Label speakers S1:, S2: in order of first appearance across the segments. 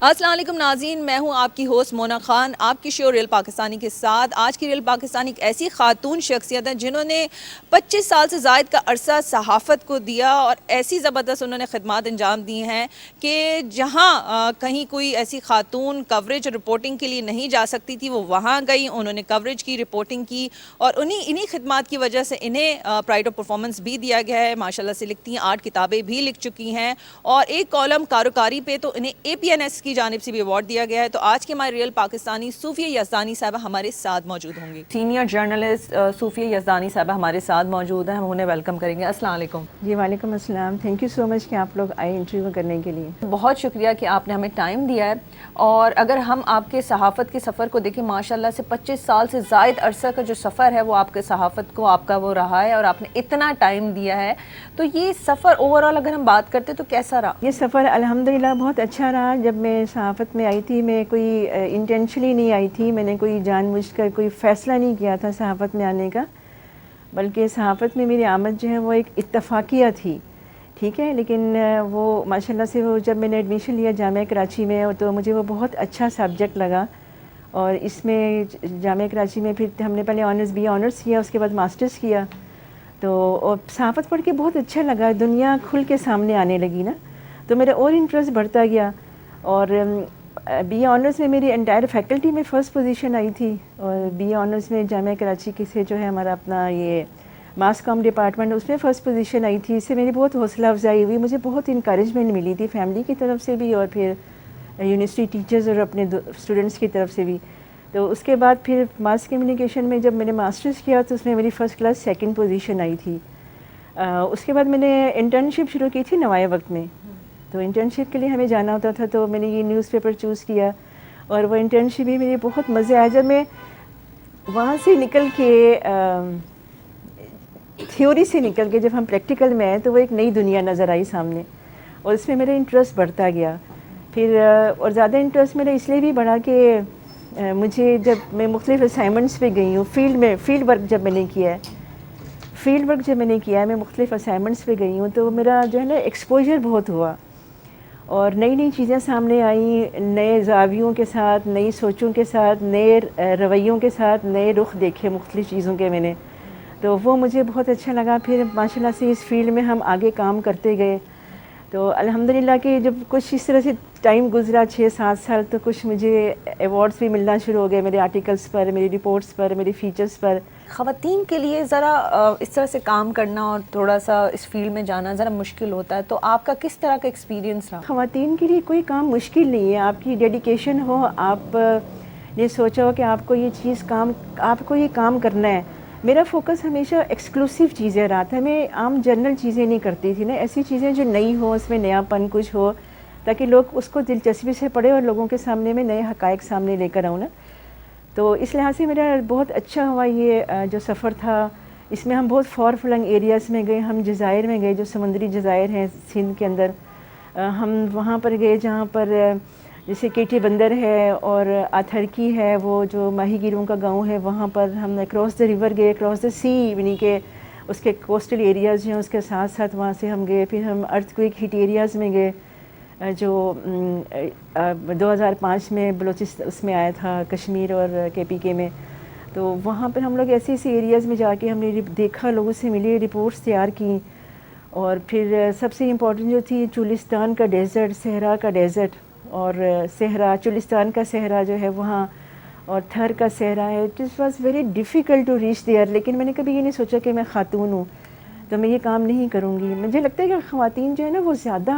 S1: السلام علیکم ناظرین، میں ہوں آپ کی ہوسٹ مونا خان، آپ کی شو ریل پاکستانی کے ساتھ۔ آج کی ریل پاکستانی ایک ایسی خاتون شخصیت ہے جنہوں نے 25 سال سے زائد کا عرصہ صحافت کو دیا اور ایسی زبردست انہوں نے خدمات انجام دی ہیں کہ جہاں کہیں کوئی ایسی خاتون کوریج اور رپورٹنگ کے لیے نہیں جا سکتی تھی، وہ وہاں گئی، انہوں نے کوریج کی، رپورٹنگ کی، اور انہی خدمات کی وجہ سے انہیں پرائڈ آف پرفارمنس بھی دیا گیا ہے۔ ماشاءاللہ سے لکھتی ہیں، 8 کتابیں بھی لکھ چکی ہیں، اور ایک کالم کاروکاری پہ تو انہیں APNS کی جانب سے بھی ایوارڈ دیا گیا ہے۔ تو آج کے ہمارے ریل پاکستانی صوفیہ یزدانی صاحبہ ہمارے ساتھ موجود ہوں گی۔ سینئر جرنلسٹ صوفیہ یزدانی صاحبہ ہمارے ساتھ موجود ہیں، ہم انہیں ویلکم کریں گے۔ السلام علیکم۔
S2: جی وعلیکم السلام، تھینک یو سو مچ کہ آپ لوگ آئے انٹرویو کرنے کے لیے۔
S1: بہت شکریہ کہ آپ نے ہمیں ٹائم دیا ہے، اور اگر ہم آپ کے صحافت کے سفر کو دیکھیں، ماشاءاللہ سے 25 سال سے زائد عرصہ کا جو سفر ہے وہ آپ کے صحافت کو آپ کا وہ رہا ہے، اور آپ نے اتنا ٹائم دیا ہے، تو یہ سفر اوورآل اگر ہم بات کرتے تو کیسا رہا؟
S2: یہ سفر الحمدللہ بہت اچھا رہا۔ جب میں صحافت میں آئی تھی، میں کوئی انٹینشنلی نہیں آئی تھی، میں نے کوئی جان بوجھ کر کوئی فیصلہ نہیں کیا تھا صحافت میں آنے کا، بلکہ صحافت میں میری آمد جو ہے وہ ایک اتفاقیہ تھی، ٹھیک ہے۔ لیکن وہ ماشاءاللہ سے وہ جب میں نے ایڈمیشن لیا جامعہ کراچی میں، تو مجھے وہ بہت اچھا سبجیکٹ لگا، اور اس میں جامعہ کراچی میں پھر ہم نے پہلے BA آنرس کیا، اس کے بعد ماسٹرز کیا، تو صحافت پڑھ کے بہت اچھا لگا، دنیا کھل کے سامنے آنے لگی نا، تو میرا اور انٹرسٹ بڑھتا گیا، اور BA آنرس میں میری انٹائر فیکلٹی میں فرسٹ پوزیشن آئی تھی، اور BA آنرس میں جامعہ کراچی کے سے جو ہے ہمارا اپنا یہ ماس کام ڈپارٹمنٹ، اس میں فرسٹ پوزیشن آئی تھی۔ اس سے میری بہت حوصلہ افزائی ہوئی، مجھے بہت انکریجمنٹ ملی تھی فیملی کی طرف سے بھی، اور پھر یونیورسٹی ٹیچرز اور اپنے اسٹوڈنٹس کی طرف سے بھی۔ تو اس کے بعد پھر ماس کمیونیکیشن میں جب میں نے ماسٹرز کیا، تو اس میں میری فرسٹ کلاس سیکنڈ پوزیشن آئی تھی۔ اس کے بعد میں نے انٹرنشپ شروع کی تھی نوائے وقت میں، تو انٹرنشپ کے لیے ہمیں جانا ہوتا تھا، تو میں نے یہ نیوز پیپر چوز کیا، اور وہ انٹرنشپ بھی میرے بہت مزے آیا۔ جب میں وہاں سے نکل کے تھیوری سے نکل کے جب ہم پریکٹیکل میں آئے، تو وہ ایک نئی دنیا نظر آئی سامنے، اور اس میں میرا انٹرسٹ بڑھتا گیا پھر، اور زیادہ انٹرسٹ میرا اس لیے بھی بڑھا کہ مجھے جب میں مختلف اسائنمنٹس پہ گئی ہوں، فیلڈ ورک جب میں نے کیا ہے، میں مختلف اسائنمنٹس پہ گئی ہوں، تو میرا جو ہے نا ایکسپوجر بہت ہوا، اور نئی نئی چیزیں سامنے آئیں، نئے زاویوں کے ساتھ، نئی سوچوں کے ساتھ، نئے رویوں کے ساتھ، نئے رخ دیکھے مختلف چیزوں کے میں نے، تو وہ مجھے بہت اچھا لگا۔ پھر ماشاءاللہ سے اس فیلڈ میں ہم آگے کام کرتے گئے، تو الحمدللہ کہ جب کچھ اس طرح سے ٹائم گزرا 6-7 سال، تو کچھ مجھے ایوارڈز بھی ملنا شروع ہو گئے میرے آرٹیکلز پر، میری رپورٹس پر، میری فیچرز پر۔
S1: خواتین کے لیے ذرا اس طرح سے کام کرنا اور تھوڑا سا اس فیلڈ میں جانا ذرا مشکل ہوتا ہے، تو آپ کا کس طرح کا ایکسپیرینس رہا؟
S2: خواتین کے لیے کوئی کام مشکل نہیں ہے، آپ کی ڈیڈیکیشن ہو، آپ نے سوچا ہو کہ آپ کو یہ کام کرنا ہے۔ میرا فوکس ہمیشہ ایکسکلوسیو چیزیں رہا تھا، میں عام جنرل چیزیں نہیں کرتی تھی نا، ایسی چیزیں جو نئی ہوں، اس میں نیا پن کچھ ہو، تاکہ لوگ اس کو دلچسپی سے پڑھیں اور لوگوں کے سامنے میں نئے حقائق سامنے لے کر آؤں نا۔ تو اس لحاظ سے میرا بہت اچھا ہوا یہ جو سفر تھا۔ اس میں ہم بہت فار فلنگ ایریاز میں گئے، ہم جزائر میں گئے جو سمندری جزائر ہیں سندھ کے اندر، ہم وہاں پر گئے جہاں پر جیسے کیٹی بندر ہے اور آتھرکی ہے، وہ جو ماہی گیروں کا گاؤں ہے، وہاں پر ہم اکراس دا ریور گئے، اکراس دا سی، یعنی کہ اس کے کوسٹل ایریاز ہیں، اس کے ساتھ ساتھ وہاں سے ہم گئے۔ پھر ہم ارتھ کوئک ہٹ ایریاز میں گئے جو 2005 میں بلوچستان اس میں آیا تھا، کشمیر اور KPK میں، تو وہاں پر ہم لوگ ایسے ایریاز میں جا کے ہم نے دیکھا، لوگوں سے ملے، رپورٹس تیار کی، اور پھر سب سے امپورٹنٹ جو تھی چولستان کا ڈیزرٹ، صحرا کا ڈیزرٹ، اور چولستان کا صحرا جو ہے وہاں، اور تھر کا صحرا ہے۔ It was very difficult to reach there, لیکن میں نے کبھی یہ نہیں سوچا کہ میں خاتون ہوں تو میں یہ کام نہیں کروں گی۔ مجھے لگتا ہے کہ خواتین جو ہے نا وہ زیادہ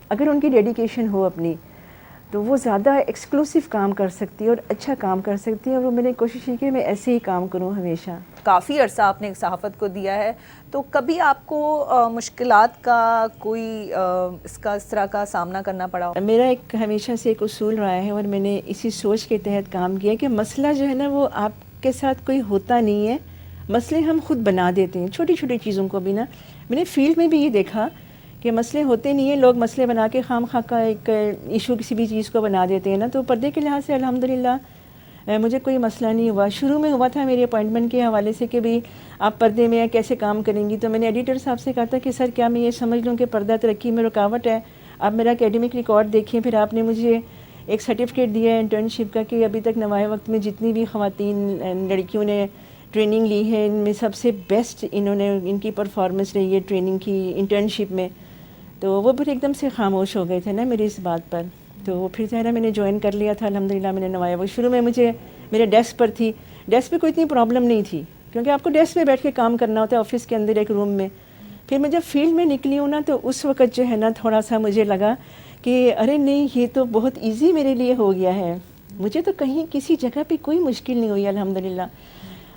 S2: اگر ان کی ڈیڈیکیشن ہو اپنی، تو وہ زیادہ ایکسکلوسیو کام کر سکتی ہے اور اچھا کام کر سکتی ہے، اور وہ میں نے کوشش کی کہ میں ایسے ہی کام کروں ہمیشہ۔
S1: کافی عرصہ آپ نے صحافت کو دیا ہے، تو کبھی آپ کو مشکلات کا کوئی اس طرح کا سامنا کرنا پڑا؟
S2: میرا ہمیشہ سے ایک اصول رہا ہے، اور میں نے اسی سوچ کے تحت کام کیا کہ مسئلہ جو ہے نا وہ آپ کے ساتھ کوئی ہوتا نہیں ہے، مسئلے ہم خود بنا دیتے ہیں، چھوٹی چھوٹی چیزوں کو بھی نا۔ میں نے فیلڈ میں بھی یہ دیکھا کہ مسئلے ہوتے نہیں ہیں، لوگ مسئلے بنا کے خام خواہ کا ایک ایشو کسی بھی چیز کو بنا دیتے ہیں نا۔ تو پردے کے لحاظ سے الحمدللہ مجھے کوئی مسئلہ نہیں ہوا۔ شروع میں ہوا تھا میری اپوائنٹمنٹ کے حوالے سے کہ بھئی آپ پردے میں کیسے کام کریں گی، تو میں نے ایڈیٹر صاحب سے کہا تھا کہ سر کیا میں یہ سمجھ لوں کہ پردہ ترقی میں رکاوٹ ہے؟ آپ میرا اکیڈمک ریکارڈ دیکھیں، پھر آپ نے مجھے ایک سرٹیفکیٹ دیا ہے انٹرنشپ کا کہ ابھی تک نوائے وقت میں جتنی بھی خواتین لڑکیوں نے ٹریننگ لی ہے ان میں سب سے بیسٹ ان کی پرفارمنس رہی ہے ٹریننگ کی انٹرنشپ میں. تو وہ پھر ایک دم سے خاموش ہو گئے تھے نا میری اس بات پر. تو وہ پھر جو ہے نا میں نے جوائن کر لیا تھا الحمدللہ. میں نے نوائے وقت شروع میں مجھے میرے ڈیسک پر تھی، ڈیسک پہ کوئی اتنی پرابلم نہیں تھی کیونکہ آپ کو ڈیسک پہ بیٹھ کے کام کرنا ہوتا ہے آفس کے اندر ایک روم میں. پھر میں جب فیلڈ میں نکلی ہوں نا تو اس وقت جو ہے نا تھوڑا سا مجھے لگا کہ ارے نہیں یہ تو بہت ایزی میرے لیے ہو گیا ہے. مجھے تو کہیں کسی جگہ پہ کوئی مشکل نہیں ہوئی الحمدللہ.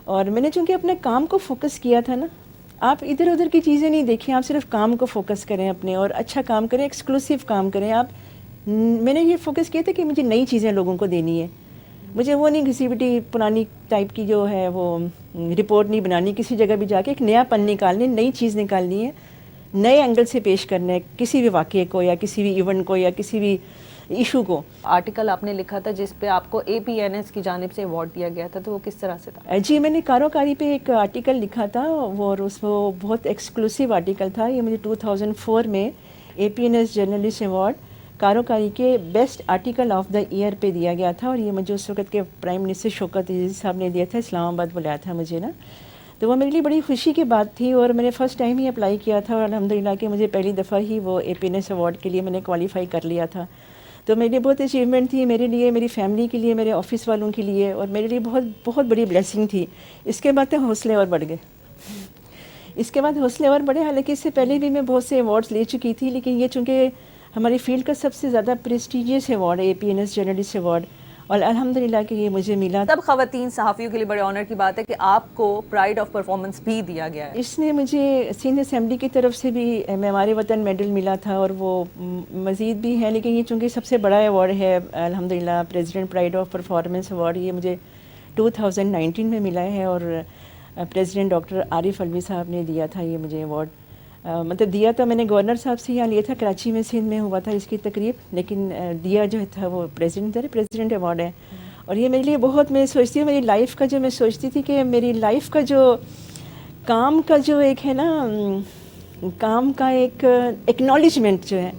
S2: اور میں نے چونکہ اپنے کام کو فوکس کیا تھا نا، آپ ادھر ادھر کی چیزیں نہیں دیکھیں، آپ صرف کام کو فوکس کریں اپنے اور اچھا کام کریں، ایکسکلوسیو کام کریں آپ. میں نے یہ فوکس کیا تھا کہ مجھے نئی چیزیں لوگوں کو دینی ہے. مجھے وہ نہیں گھسی پٹی پرانی ٹائپ کی جو ہے وہ رپورٹ نہیں بنانی، کسی جگہ بھی جا کے ایک نیا پن نکالنے، نئی چیز نکالنی ہے، نئے اینگل سے پیش کرنا ہے کسی بھی واقعے کو یا کسی بھی ایونٹ کو یا کسی بھی ایشو کو.
S1: آرٹیکل آپ نے لکھا تھا جس پہ آپ کو APNS کی جانب سے ایوارڈ دیا گیا تھا، تو وہ کس طرح سے تھا؟
S2: جی میں نے کاروکاری پہ ایک آرٹیکل لکھا تھا اور وہ بہت ایکسکلوسیو آرٹیکل تھا. یہ مجھے 2004 میں APNS جرنلسٹ ایوارڈ کاروکاری کے best article of the year پہ دیا گیا تھا. اور یہ مجھے اس وقت کے پرائم منسٹر شوکت عزیزی صاحب نے دیا تھا، اسلام آباد بلایا تھا مجھے نا. تو وہ میرے لیے بڑی خوشی کی بات تھی اور میں نے فرسٹ ٹائم ہی اپلائی کیا تھا اور الحمدللہ کہ مجھے پہلی دفعہ ہی وہ APNS ایوارڈ کے لیے میں نے کوالیفائی کر لیا تھا. تو میرے لیے بہت اچیومنٹ تھی، میرے لیے، میری فیملی کے لیے، میرے آفس والوں کے لیے، اور میرے لیے بہت بہت بڑی بلیسنگ تھی. اس کے بعد تو حوصلے اور بڑھ گئے، اس کے بعد حوصلے اور بڑھے. حالانکہ اس سے پہلے بھی میں بہت سے ایوارڈز لے چکی تھی، لیکن یہ چونکہ ہماری فیلڈ کا سب سے زیادہ پریسٹیجیس ایوارڈ ہے APNS جرنلسٹ ایوارڈ، اور الحمدللہ کہ یہ مجھے ملا.
S1: تب خواتین صحافیوں کے لیے بڑے آنر کی بات ہے کہ آپ کو پرائڈ آف پرفارمنس بھی دیا گیا ہے.
S2: اس میں مجھے سندھ اسمبلی کی طرف سے بھی معمار وطن میڈل ملا تھا اور وہ مزید بھی ہے، لیکن یہ چونکہ سب سے بڑا ایوارڈ ہے الحمدللہ president pride of performance award, یہ مجھے 2019 میں ملا ہے. اور پریزیڈنٹ ڈاکٹر عارف علوی صاحب نے دیا تھا یہ مجھے ایوارڈ. مطلب دیا تو میں نے گورنر صاحب سے یہاں لیا تھا، کراچی میں سندھ میں ہوا تھا اس کی تقریب، لیکن دیا جو تھا وہ پریزیڈنٹ ایوارڈ ہے. اور یہ میرے لیے بہت، میں سوچتی ہوں میری لائف کا جو، میں سوچتی تھی کہ میری لائف کا جو کام کا جو ایک ہے نا، کام کا ایک ایکنالجمنٹ جو ہے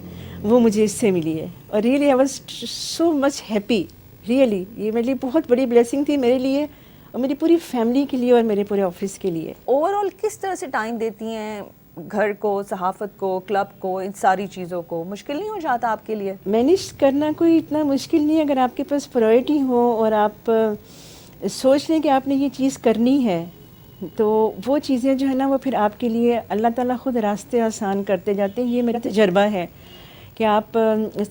S2: وہ مجھے اس سے ملی ہے. اور really I was so much happy. Really یہ میرے لیے بہت بڑی بلیسنگ تھی، میرے لیے اور میری پوری فیملی کے لیے اور میرے پورے آفس کے لیے.
S1: اوور آل کس طرح سے ٹائم دیتی ہیں گھر کو، صحافت کو، کلب کو، ان ساری چیزوں کو؟ مشکل نہیں ہو جاتا آپ کے لیے؟
S2: مینیج کرنا کوئی اتنا مشکل نہیں ہے اگر آپ کے پاس پرائرٹی ہو اور آپ سوچ لیں کہ آپ نے یہ چیز کرنی ہے، تو وہ چیزیں جو ہے نا وہ پھر آپ کے لیے اللہ تعالیٰ خود راستے آسان کرتے جاتے ہیں. یہ میرا تجربہ ہے کہ آپ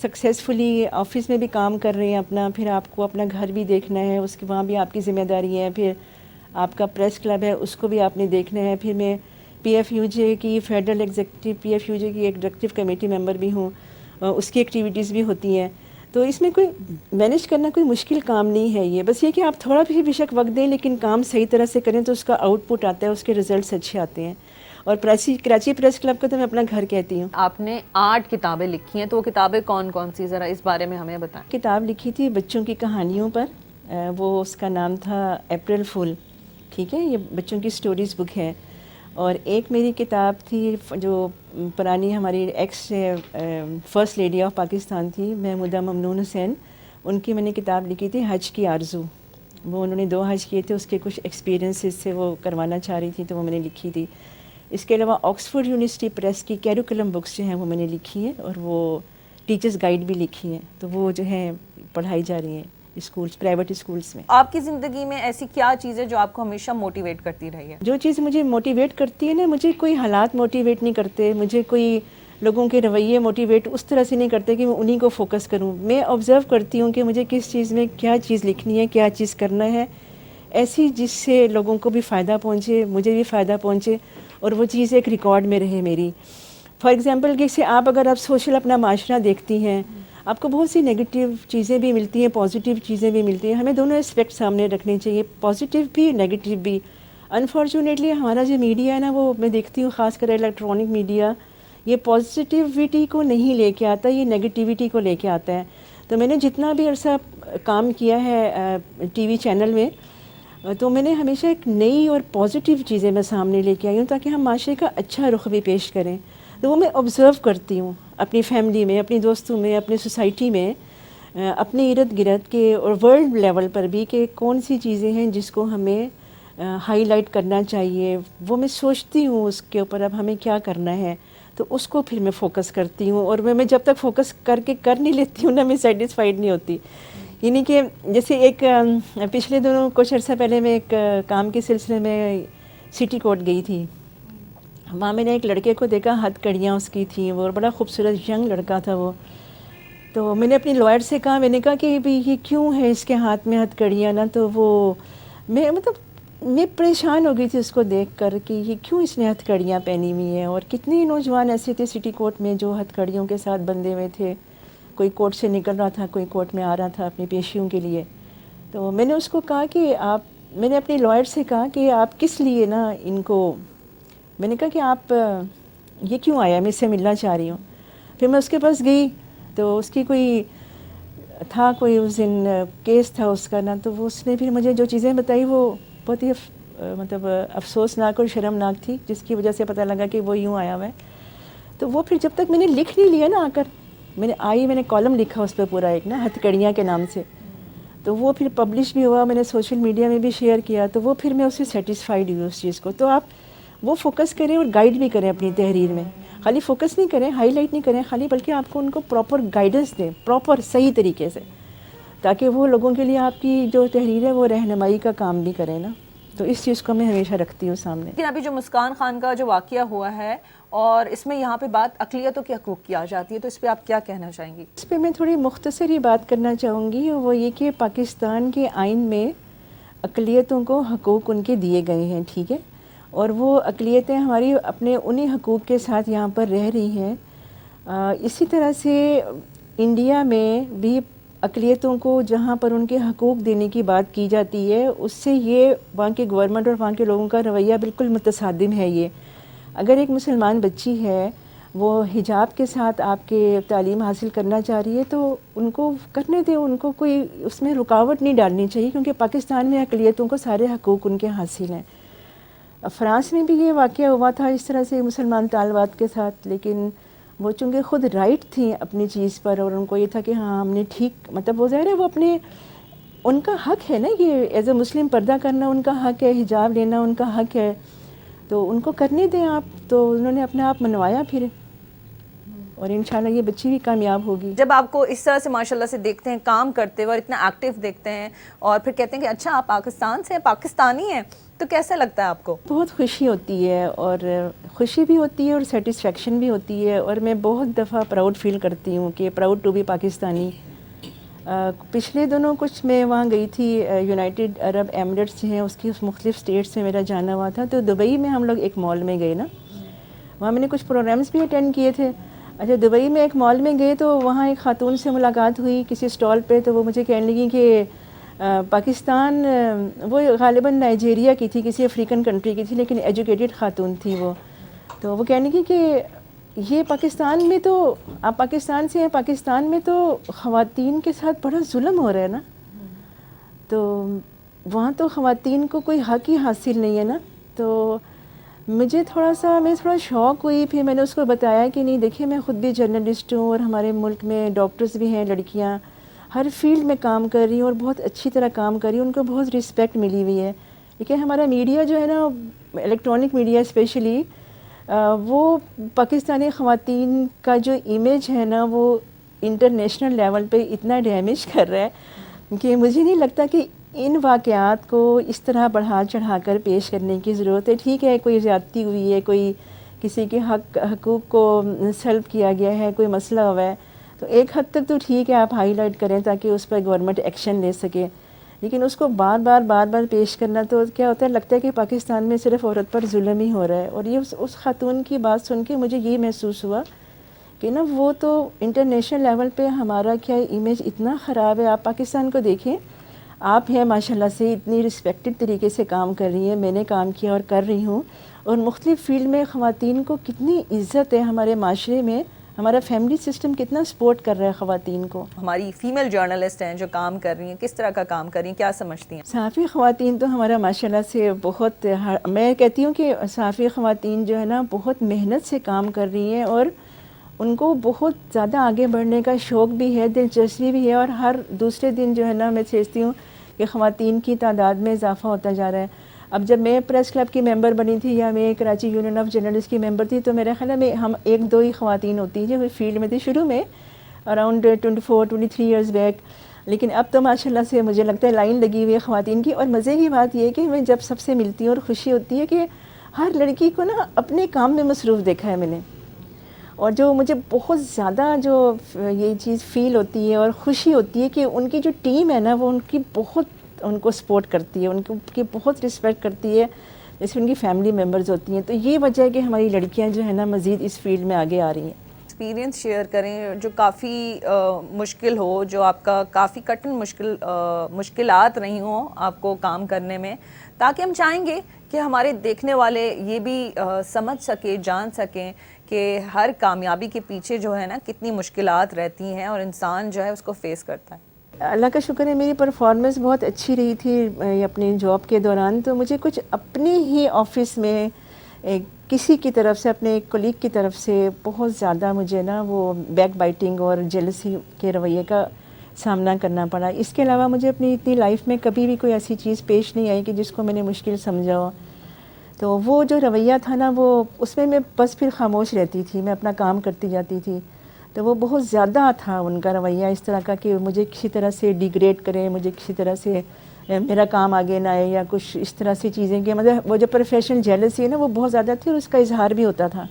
S2: سکسیزفلی آفس میں بھی کام کر رہے ہیں اپنا، پھر آپ کو اپنا گھر بھی دیکھنا ہے، اس کے وہاں بھی آپ کی ذمہ داری ہے، پھر آپ کا پریس کلب ہے اس کو بھی آپ نے دیکھنا ہے. پھر میں PFUJ کی فیڈرل ایگزیکٹو PFUJ کی ایگزیکٹو کمیٹی ممبر بھی ہوں، اس کی ایکٹیویٹیز بھی ہوتی ہیں. تو اس میں کوئی مینیج کرنا کوئی مشکل کام نہیں ہے. یہ بس یہ کہ آپ تھوڑا بھی بے شک وقت دیں لیکن کام صحیح طرح سے کریں تو اس کا آؤٹ پٹ آتا ہے، اس کے ریزلٹس اچھے آتے ہیں. اور کراچی پریس کلب کا تو میں اپنا گھر کہتی ہوں.
S1: آپ نے 8 کتابیں لکھی ہیں، تو وہ کتابیں کون کون سی، ذرا اس بارے میں ہمیں بتائیں.
S2: کتاب لکھی تھی بچوں کی کہانیوں پر، وہ اس کا نام تھا اپریل فول. ٹھیک ہے، یہ بچوں کی سٹوریز بک ہے. اور ایک میری کتاب تھی جو پرانی ہماری x first lady of Pakistan تھی محمودہ ممنون حسین، ان کی میں نے کتاب لکھی تھی حج کی آرزو. وہ انہوں نے 2 حج کیے تھے، اس کے کچھ ایکسپیرینسز سے وہ کروانا چاہ رہی تھی تو وہ میں نے لکھی تھی. اس کے علاوہ آکسفورڈ یونیورسٹی پریس کی کیریکولم بکس جو ہیں وہ میں نے لکھی ہیں، اور وہ ٹیچرز گائیڈ بھی لکھی ہیں، تو وہ جو ہے پڑھائی جا رہی ہیں اسکولس، پرائیویٹ اسکولس میں.
S1: آپ کی زندگی میں ایسی کیا چیز ہے جو آپ کو ہمیشہ موٹیویٹ کرتی رہی ہے؟
S2: جو چیز مجھے موٹیویٹ کرتی ہے نا، مجھے کوئی حالات موٹیویٹ نہیں کرتے، مجھے کوئی لوگوں کے رویے موٹیویٹ اس طرح سے نہیں کرتے کہ میں انہی کو فوکس کروں. میں آبزرو کرتی ہوں کہ مجھے کس چیز میں کیا چیز لکھنی ہے، کیا چیز کرنا ہے، ایسی جس سے لوگوں کو بھی فائدہ پہنچے، مجھے بھی فائدہ پہنچے، اور وہ چیز ایک ریکارڈ میں رہے میری. فار ایگزامپل جیسے اگر آپ سوشل اپنا معاشرہ دیکھتی ہیں، آپ کو بہت سی نگیٹیو چیزیں بھی ملتی ہیں، پازیٹیو چیزیں بھی ملتی ہیں. ہمیں دونوں اسپیکٹ سامنے رکھنے چاہیے، پازیٹیو بھی نیگیٹیو بھی. انفارچونیٹلی ہمارا جو میڈیا ہے نا، وہ میں دیکھتی ہوں خاص کر الیکٹرانک میڈیا، یہ پازیٹیوٹی کو نہیں لے کے آتا، یہ نیگیٹیوٹی کو لے کے آتا ہے. تو میں نے جتنا بھی عرصہ کام کیا ہے TV چینل میں، تو میں نے ہمیشہ ایک نئی اور پازیٹیو چیزیں میں سامنے لے کے آئی ہوں تاکہ ہم معاشرے کا اچھا رخ بھی پیش کریں. تو وہ میں آبزرو کرتی ہوں. اپنی فیملی میں، اپنی دوستوں میں، اپنی سوسائٹی میں، اپنے ارد گرد کے اور ورلڈ لیول پر بھی کہ کون سی چیزیں ہیں جس کو ہمیں ہائی لائٹ کرنا چاہیے، وہ میں سوچتی ہوں اس کے اوپر اب ہمیں کیا کرنا ہے، تو اس کو پھر میں فوکس کرتی ہوں. اور میں جب تک فوکس کر کے کر نہیں لیتی ہوں نا، میں سیٹسفائیڈ نہیں ہوتی. یعنی کہ جیسے ایک پچھلے دنوں کچھ عرصہ پہلے میں ایک کام کے سلسلے میں سٹی کوٹ گئی تھی. وہاں میں نے ایک لڑکے کو دیکھا، ہتھ کڑیاں اس کی تھیں، وہ بڑا خوبصورت ینگ لڑکا تھا وہ. تو میں نے اپنی لائر سے کہا، میں نے کہا کہ بھی یہ کیوں ہے اس کے ہاتھ میں ہتھ کڑیاں نا. تو وہ میں پریشان ہو گئی تھی اس کو دیکھ کر کہ یہ کیوں اس نے ہتھ کڑیاں پہنی ہوئی ہیں. اور کتنے نوجوان ایسے تھے سٹی کوٹ میں جو ہتھ کڑیوں کے ساتھ بندھے ہوئے تھے، کوئی کوٹ سے نکل رہا تھا، کوئی کوٹ میں آ رہا تھا اپنی پیشیوں کے لیے. تو میں نے اس کو کہا کہ میں نے اپنی لائر سے کہا کہ آپ کس لیے نا ان کو، میں نے کہا کہ آپ یہ کیوں آیا، میں اس سے ملنا چاہ رہی ہوں. پھر میں اس کے پاس گئی تو اس کی کوئی اس دن کیس تھا اس کا نا. تو وہ اس نے پھر مجھے جو چیزیں بتائی وہ بہت ہی افسوسناک اور شرمناک تھی، جس کی وجہ سے پتہ لگا کہ وہ یوں آیا ہوا ہے. تو وہ پھر جب تک میں نے لکھ نہیں لیا نا، آ کر میں نے کالم لکھا اس پہ پورا ایک نا، ہتھ کڑیاں کے نام سے. تو وہ پھر پبلش بھی ہوا، میں نے سوشل میڈیا میں بھی شیئر کیا. تو وہ پھر میں اس سے سیٹسفائیڈ ہوئی اس چیز کو. تو آپ وہ فوکس کریں اور گائیڈ بھی کریں اپنی تحریر میں. خالی فوکس نہیں کریں، ہائی لائٹ نہیں کریں خالی، بلکہ آپ کو ان کو پراپر گائیڈنس دیں، پراپر صحیح طریقے سے، تاکہ وہ لوگوں کے لیے آپ کی جو تحریر ہے وہ رہنمائی کا کام بھی کریں نا. تو اس چیز کو میں ہمیشہ رکھتی ہوں سامنے.
S1: لیکن ابھی جو مسکان خان کا جو واقعہ ہوا ہے، اور اس میں یہاں پہ بات اقلیتوں کے حقوق کی آ جاتی ہے، تو اس پہ آپ کیا کہنا چاہیں گی؟
S2: اس پہ میں تھوڑی مختصر ہی بات کرنا چاہوں گی. وہ یہ کہ پاکستان کے آئین میں اقلیتوں کو حقوق ان کے دیے گئے ہیں، ٹھیک ہے، اور وہ اقلیتیں ہماری اپنے انہی حقوق کے ساتھ یہاں پر رہ رہی ہیں. اسی طرح سے انڈیا میں بھی اقلیتوں کو جہاں پر ان کے حقوق دینے کی بات کی جاتی ہے، اس سے یہ وہاں کی گورنمنٹ اور وہاں کے لوگوں کا رویہ بالکل متصادم ہے. یہ اگر ایک مسلمان بچی ہے، وہ حجاب کے ساتھ آپ کے تعلیم حاصل کرنا چاہ رہی ہے، تو ان کو کرنے دیں، ان کو کوئی اس میں رکاوٹ نہیں ڈالنی چاہیے، کیونکہ پاکستان میں اقلیتوں کو سارے حقوق ان کے حاصل ہیں. فرانس میں بھی یہ واقعہ ہوا تھا اس طرح سے مسلمان طالبات کے ساتھ، لیکن وہ چونکہ خود رائٹ تھیں اپنی چیز پر، اور ان کو یہ تھا کہ ہاں ہم نے ٹھیک، مطلب وہ ظاہر ہے وہ اپنے، ان کا حق ہے نا، یہ ایز اے مسلم پردہ کرنا ان کا حق ہے، حجاب لینا ان کا حق ہے، تو ان کو کرنے دیں آپ. تو انہوں نے اپنے آپ منوایا پھر، اور انشاءاللہ یہ بچی بھی کامیاب ہوگی.
S1: جب آپ کو اس طرح سے ماشاءاللہ سے دیکھتے ہیں کام کرتے ہوئے اور اتنا ایکٹیو دیکھتے ہیں، اور پھر کہتے ہیں کہ اچھا آپ پاکستان سے ہیں، پاکستانی ہیں، تو کیسا لگتا ہے آپ کو؟
S2: بہت خوشی ہوتی ہے، اور خوشی بھی ہوتی ہے اور سیٹسفیکشن بھی ہوتی ہے. اور میں بہت دفعہ پراؤڈ فیل کرتی ہوں کہ پراؤڈ ٹو بی پاکستانی. پچھلے دنوں کچھ میں وہاں گئی تھی، یونائٹڈ عرب ایمریٹس ہیں اس کی مختلف اسٹیٹس میں میرا جانا ہوا تھا. تو دبئی میں ہم لوگ ایک مال میں گئے نا، وہاں میں نے کچھ پروگرامز بھی اٹینڈ کیے تھے. اچھا، دبئی میں ایک مال میں گئے تو وہاں ایک خاتون سے ملاقات ہوئی کسی اسٹال پہ. تو وہ مجھے کہنے لگی کہ پاکستان، وہ غالباً نائجیریا کی تھی، کسی افریقن کنٹری کی تھی، لیکن ایجوکیٹڈ خاتون تھی وہ. تو وہ کہنے لگی کہ یہ پاکستان میں تو، آپ پاکستان سے ہیں، پاکستان میں تو خواتین کے ساتھ بڑا ظلم ہو رہا ہے نا، تو وہاں تو خواتین کو کوئی حق ہی حاصل نہیں ہے نا. تو میں تھوڑا شوق ہوئی. پھر میں نے اس کو بتایا کہ نہیں دیکھیں، میں خود بھی جرنلسٹ ہوں، اور ہمارے ملک میں ڈاکٹرز بھی ہیں، لڑکیاں ہر فیلڈ میں کام کر رہی ہیں اور بہت اچھی طرح کام کر رہی ہیں، ان کو بہت رسپیکٹ ملی ہوئی ہے. لیکن ہمارا میڈیا جو ہے نا، الیکٹرانک میڈیا اسپیشلی، وہ پاکستانی خواتین کا جو امیج ہے نا، وہ انٹرنیشنل لیول پہ اتنا ڈیمیج کر رہا ہے کہ مجھے نہیں لگتا کہ ان واقعات کو اس طرح بڑھا چڑھا کر پیش کرنے کی ضرورت ہے. ٹھیک ہے، کوئی زیادتی ہوئی ہے، کوئی کسی کے حقوق کو سلب کیا گیا ہے، کوئی مسئلہ ہوا ہے، تو ایک حد تک تو ٹھیک ہے آپ ہائی لائٹ کریں تاکہ اس پر گورنمنٹ ایکشن لے سکے. لیکن اس کو بار بار پیش کرنا تو کیا ہوتا ہے، لگتا ہے کہ پاکستان میں صرف عورت پر ظلم ہی ہو رہا ہے. اور یہ اس خاتون کی بات سن کے مجھے یہ محسوس ہوا کہ نا، وہ تو انٹرنیشنل لیول پہ ہمارا کیا امیج اتنا خراب ہے. آپ پاکستان کو دیکھیں، آپ ہیں ماشاءاللہ سے اتنی رسپیکٹڈ طریقے سے کام کر رہی ہیں، میں نے کام کیا اور کر رہی ہوں، اور مختلف فیلڈ میں خواتین کو کتنی عزت ہے ہمارے معاشرے میں، ہمارا فیملی سسٹم کتنا سپورٹ کر رہا ہے خواتین کو.
S1: ہماری فیمیل جرنلسٹ ہیں جو کام کر رہی ہیں، کس طرح کا کام کر رہی ہیں، کیا سمجھتی ہیں؟
S2: صحافی خواتین تو ہمارا ماشاءاللہ سے بہت، میں کہتی ہوں کہ صحافی خواتین جو ہے نا بہت محنت سے کام کر رہی ہیں، اور ان کو بہت زیادہ آگے بڑھنے کا شوق بھی ہے, دلچسپی بھی ہے, اور ہر دوسرے دن جو ہے نا میں سوچتی ہوں کہ خواتین کی تعداد میں اضافہ ہوتا جا رہا ہے. اب جب میں پریس کلب کی ممبر بنی تھی یا میں کراچی یونین آف جرنلسٹ کی ممبر تھی تو میرا خیال ہے میں ہم 1-2 ہی خواتین ہوتی ہیں جو فیلڈ میں تھی شروع میں, اراؤنڈ 24-23 ایئرز بیک. لیکن اب تو ماشاءاللہ سے مجھے لگتا ہے لائن لگی ہوئی ہے خواتین کی. اور مزے کی بات یہ ہے کہ میں جب سب سے ملتی ہوں اور خوشی ہوتی ہے کہ ہر لڑکی کو نا اپنے کام میں مصروف دیکھا ہے میں نے, اور جو مجھے بہت زیادہ جو یہ چیز فیل ہوتی ہے اور خوشی ہوتی ہے کہ ان کی جو ٹیم ہے نا وہ ان کی بہت ان کو سپورٹ کرتی ہے, ان کی بہت رسپیکٹ کرتی ہے جیسے ان کی فیملی ممبرز ہوتی ہیں. تو یہ وجہ ہے کہ ہماری لڑکیاں جو ہے نا مزید اس فیلڈ میں آگے آ رہی ہیں.
S1: ایکسپیرینس شیئر کریں جو کافی مشکل ہو, جو آپ کا کافی کٹن مشکلات رہی ہوں آپ کو کام کرنے میں, تاکہ ہم چاہیں گے کہ ہمارے دیکھنے والے یہ بھی سمجھ سکیں, جان سکیں کہ ہر کامیابی کے پیچھے جو ہے نا کتنی مشکلات رہتی ہیں اور انسان جو ہے اس کو فیس کرتا ہے.
S2: اللہ کا شکر ہے میری پرفارمنس بہت اچھی رہی تھی اپنی جاب کے دوران. تو مجھے کچھ اپنے ہی آفس میں کسی کی طرف سے, اپنے ایک کولیگ کی طرف سے بہت زیادہ مجھے نا وہ بیک بائٹنگ اور جیلسی کے رویے کا سامنا کرنا پڑا. اس کے علاوہ مجھے اپنی اتنی لائف میں کبھی بھی کوئی ایسی چیز پیش نہیں آئی کہ جس کو میں نے مشکل سمجھا ہو. تو وہ جو رویہ تھا نا وہ اس میں بس پھر خاموش رہتی تھی, میں اپنا کام کرتی جاتی تھی. تو وہ بہت زیادہ تھا ان کا رویہ اس طرح کا کہ مجھے کسی طرح سے ڈیگریڈ کریں, مجھے کسی طرح سے میرا کام آگے نہ آئے یا کچھ اس طرح سے چیزیں کہ مطلب وہ جو پروفیشنل جیلسی ہے نا وہ بہت زیادہ تھی اور اس کا اظہار بھی ہوتا تھا.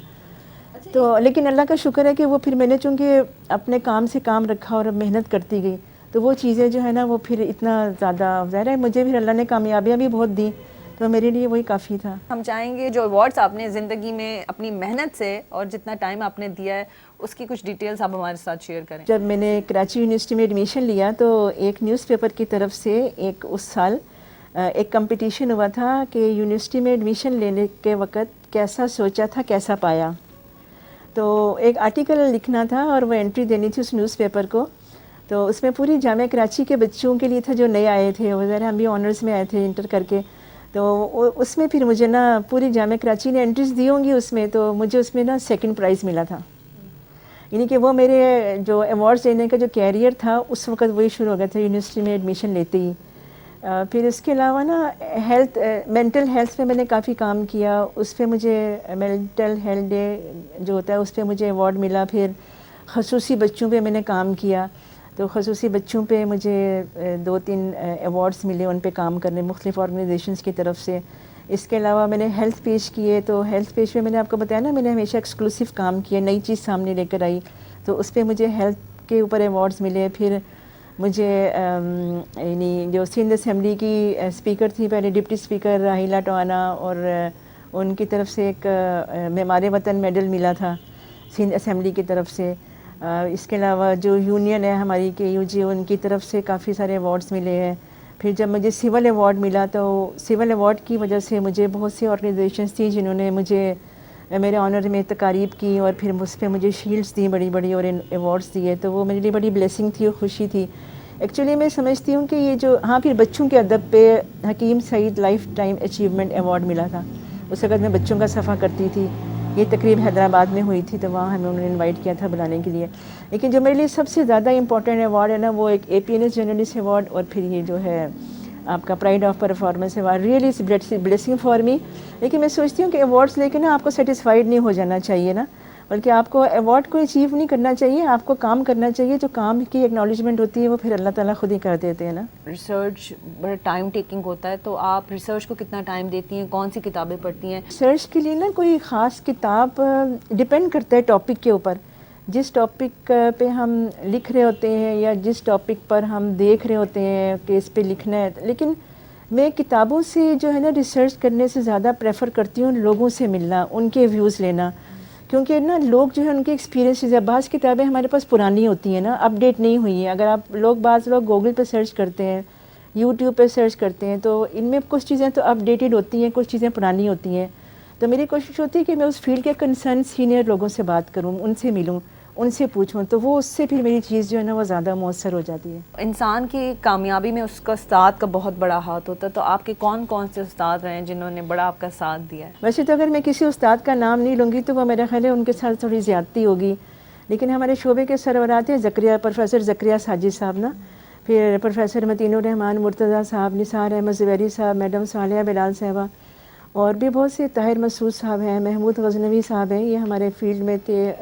S2: تو لیکن اللہ کا شکر ہے کہ وہ پھر میں نے چونکہ اپنے کام سے کام رکھا اور محنت کرتی گئی تو وہ چیزیں جو ہے نا وہ پھر اتنا زیادہ ظاہر ہے مجھے پھر اللہ نے کامیابیاں بھی بہت دیں تو میرے لیے وہی کافی تھا.
S1: ہم چاہیں گے جو ایوارڈس آپ نے زندگی میں اپنی محنت سے اور جتنا ٹائم آپ نے دیا ہے اس کی کچھ ڈیٹیلز آپ ہمارے ساتھ شیئر کریں.
S2: جب میں نے کراچی یونیورسٹی میں ایڈمیشن لیا تو ایک نیوز پیپر کی طرف سے اس سال ایک کمپٹیشن ہوا تھا کہ یونیورسٹی میں ایڈمیشن لینے کے وقت کیسا سوچا تھا کیسا پایا. تو ایک آرٹیکل لکھنا تھا اور وہ انٹری دینی تھی اس نیوز پیپر کو. تو اس میں پوری جامعہ کراچی کے بچوں کے لیے تھا جو نئے آئے تھے, وہ ذرا ہم بھی آنرس میں آئے تھے انٹر کر کے. تو اس میں پھر مجھے نا پوری جامعہ کراچی نے انٹریز دی ہوں گی اس میں, تو مجھے اس میں نا 2nd پرائز ملا تھا. یعنی کہ وہ میرے جو ایوارڈز لینے کا جو کیریئر تھا اس وقت وہی شروع ہو گیا تھا یونیورسٹی میں ایڈمیشن لیتے ہی. پھر اس کے علاوہ نا مینٹل ہیلتھ پہ میں نے کافی کام کیا. اس پہ مجھے مینٹل ہیلتھ ڈے جو ہوتا ہے اس پہ مجھے ایوارڈ ملا. پھر خصوصی بچوں پہ میں نے کام کیا تو خصوصی بچوں پہ مجھے 2-3 ایوارڈز ملے ان پہ کام کرنے مختلف آرگنائزیشنز کی طرف سے. اس کے علاوہ میں نے ہیلتھ پیش کیے تو ہیلتھ پیش میں نے آپ کو بتایا نا میں نے ہمیشہ ایکسکلوسیو کام کیا, نئی چیز سامنے لے کر آئی تو اس پہ مجھے ہیلتھ کے اوپر ایوارڈز ملے. پھر مجھے یعنی جو سندھ اسمبلی کی اسپیکر تھی پہلے ڈپٹی اسپیکر راہیلہ ٹوانا, اور ان کی طرف سے ایک معمار وطن میڈل ملا تھا سندھ اسمبلی کی طرف سے. اس کے علاوہ جو یونین ہے ہماری کے UG ان کی طرف سے کافی سارے ایوارڈز ملے ہیں. پھر جب مجھے سول ایوارڈ ملا تو سول ایوارڈ کی وجہ سے مجھے بہت سی آرگنائزیشنز تھیں جنہوں نے مجھے میرے آنر میں تقاریب کی اور پھر اس پہ مجھے شیلڈز دی بڑی بڑی اور ایوارڈز دیے. تو وہ میرے لیے بڑی بلیسنگ تھی اور خوشی تھی. ایکچولی میں سمجھتی ہوں کہ یہ جو پھر بچوں کے ادب پہ حکیم سعید لائف ٹائم اچیومنٹ ایوارڈ ملا تھا. اس وقت میں بچوں کا صفحہ کرتی تھی. یہ تقریب حیدرآباد میں ہوئی تھی تو وہاں ہمیں انہوں نے انوائٹ کیا تھا بلانے کے لیے. لیکن جو میرے لیے سب سے زیادہ امپورٹنٹ ایوارڈ ہے نا وہ ایک APNS جرنلسٹ ایوارڈ اور پھر یہ جو ہے آپ کا pride of performance award. Really it's blessing for me. لیکن میں سوچتی ہوں کہ ایوارڈس لے کے نا آپ کو سیٹسفائیڈ نہیں ہو جانا چاہیے نا, بلکہ آپ کو ایوارڈ کو اچیو نہیں کرنا چاہیے, آپ کو کام کرنا چاہیے. جو کام کی ایکنالجمنٹ ہوتی ہے وہ پھر اللہ تعالیٰ خود ہی کر دیتے ہیں نا.
S1: ریسرچ بڑا ٹائم ٹیکنگ ہوتا ہے تو آپ ریسرچ کو کتنا ٹائم دیتی ہیں, کون سی کتابیں پڑھتی ہیں؟
S2: ریسرچ کے لیے نا کوئی خاص کتاب ڈپینڈ کرتا ہے ٹاپک کے اوپر. جس ٹاپک پہ ہم لکھ رہے ہوتے ہیں یا جس ٹاپک پر ہم دیکھ رہے ہوتے ہیں کہ اس پہ لکھنا ہے, لیکن میں کتابوں سے جو ہے نا ریسرچ کرنے سے زیادہ پریفر کرتی ہوں لوگوں سے ملنا, ان کے ویوز لینا. کیونکہ نا لوگ جو ہے ان کے ایکسپیرینسز ہے. بعض کتابیں ہمارے پاس پرانی ہوتی ہیں نا, اپڈیٹ نہیں ہوئی ہیں. اگر آپ بعض لوگ گوگل پہ سرچ کرتے ہیں, یوٹیوب پہ سرچ کرتے ہیں تو ان میں کچھ چیزیں تو اپڈیٹڈ ہوتی ہیں, کچھ چیزیں پرانی ہوتی ہیں. تو میری کوشش ہوتی ہے کہ میں اس فیلڈ کے کنسرن سینئر لوگوں سے بات کروں, ان سے ملوں, ان سے پوچھوں, تو وہ اس سے پھر میری چیز جو ہے نا وہ زیادہ مؤثر ہو جاتی ہے.
S1: انسان کی کامیابی میں اس کا استاد کا بہت بڑا ہاتھ ہوتا ہے, تو آپ کے کون کون سے استاد رہے ہیں جنہوں نے بڑا آپ کا ساتھ دیا ہے؟
S2: ویسے تو اگر میں کسی استاد کا نام نہیں لوں گی تو وہ میرا خیال ہے ان کے ساتھ تھوڑی زیادتی ہوگی. لیکن ہمارے شعبے کے سربراہ تھے پروفیسر زکریا ساجد صاحب نا، پھر پروفیسر متین الرحمان مرتضیٰ صاحب، نثار احمد زبیری صاحب، میڈم صالحہ بلال صاحبہ، اور بھی بہت سے، طاہر مسعود صاحب ہیں، محمود غزنوی صاحب ہیں، یہ ہمارے فیلڈ میں تھے.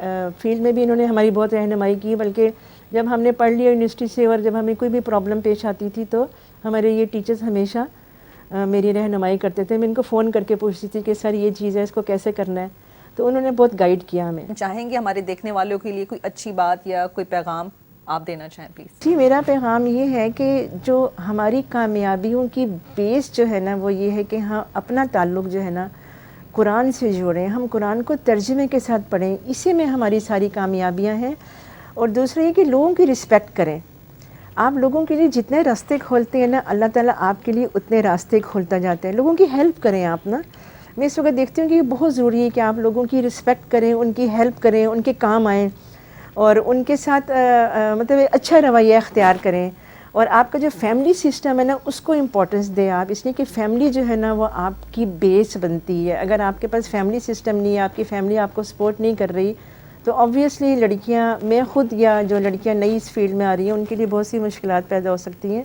S2: فیلڈ میں بھی انہوں نے ہماری بہت رہنمائی کی، بلکہ جب ہم نے پڑھ لیا یونیورسٹی سے اور جب ہمیں کوئی بھی پرابلم پیش آتی تھی تو ہمارے یہ ٹیچرز ہمیشہ میری رہنمائی کرتے تھے. میں ان کو فون کر کے پوچھتی تھی کہ سر یہ چیز ہے، اس کو کیسے کرنا ہے، تو انہوں نے بہت گائیڈ کیا ہمیں.
S1: چاہیں گے ہمارے دیکھنے والوں کے لیے کوئی اچھی بات یا کوئی پیغام آپ دینا چاہیں پلیز؟
S2: جی، میرا پیغام یہ ہے کہ جو ہماری کامیابیوں کی بیس جو ہے نا وہ یہ ہے کہ ہاں اپنا تعلق جو ہے نا قرآن سے جوڑیں، ہم قرآن کو ترجمے کے ساتھ پڑھیں، اسی میں ہماری ساری کامیابیاں ہیں. اور دوسرا یہ کہ لوگوں کی رسپیکٹ کریں. آپ لوگوں کے لیے جتنے راستے کھولتے ہیں نا اللہ تعالیٰ آپ کے لیے اتنے راستے کھولتا جاتا ہے. لوگوں کی ہیلپ کریں آپ نا. میں اس وقت دیکھتی ہوں کہ یہ بہت ضروری ہے کہ آپ لوگوں کی رسپیکٹ کریں، ان کی ہیلپ کریں، ان کے کام آئیں اور ان کے ساتھ مطلب اچھا رویہ اختیار کریں. اور آپ کا جو فیملی سسٹم ہے نا اس کو امپورٹنس دیں آپ، اس لیے کہ فیملی جو ہے نا وہ آپ کی بیس بنتی ہے. اگر آپ کے پاس فیملی سسٹم نہیں ہے، آپ کی فیملی آپ کو سپورٹ نہیں کر رہی، تو آبویسلی لڑکیاں، میں خود یا جو لڑکیاں نئی اس فیلڈ میں آ رہی ہیں ان کے لیے بہت سی مشکلات پیدا ہو سکتی ہیں.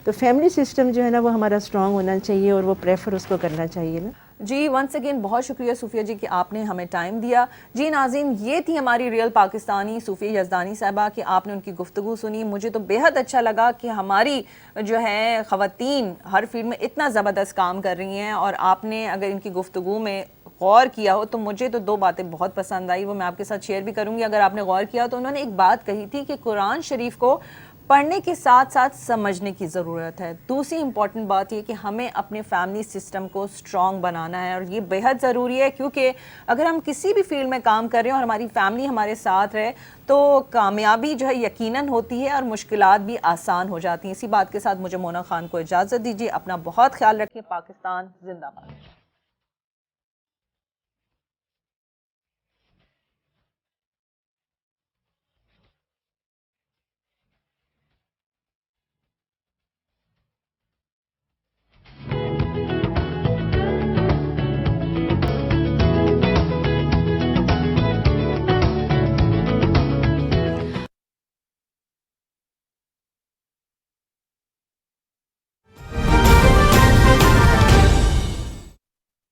S2: تو فیملی سسٹم جو ہے نا وہ ہمارا اسٹرانگ ہونا چاہیے اور وہ پریفر اس کو کرنا چاہیے نا.
S1: جی ونس اگین بہت شکریہ صوفیہ جی کہ آپ نے ہمیں ٹائم دیا. جی ناظرین، یہ تھی ہماری ریئل پاکستانی صوفیہ یزدانی صاحبہ کہ آپ نے ان کی گفتگو سنی. مجھے تو بے حد اچھا لگا کہ ہماری جو ہے خواتین ہر فیلڈ میں اتنا زبردست کام کر رہی ہیں، اور آپ نے اگر ان کی گفتگو میں غور کیا ہو تو مجھے تو 2 باتیں بہت پسند آئی، وہ میں آپ کے ساتھ شیئر بھی کروں گی. اگر آپ نے غور کیا تو انہوں نے ایک بات کہی تھی کہ قرآن شریف کو پڑھنے کے ساتھ ساتھ سمجھنے کی ضرورت ہے. دوسری امپورٹنٹ بات یہ کہ ہمیں اپنے فیملی سسٹم کو اسٹرانگ بنانا ہے، اور یہ بے حد ضروری ہے کیونکہ اگر ہم کسی بھی فیلڈ میں کام کر رہے ہیں اور ہماری فیملی ہمارے ساتھ رہے تو کامیابی جو ہے یقیناً ہوتی ہے اور مشکلات بھی آسان ہو جاتی ہیں. اسی بات کے ساتھ مجھے مونا خان کو اجازت دیجیے. اپنا بہت خیال رکھیں. پاکستان زندہ باد.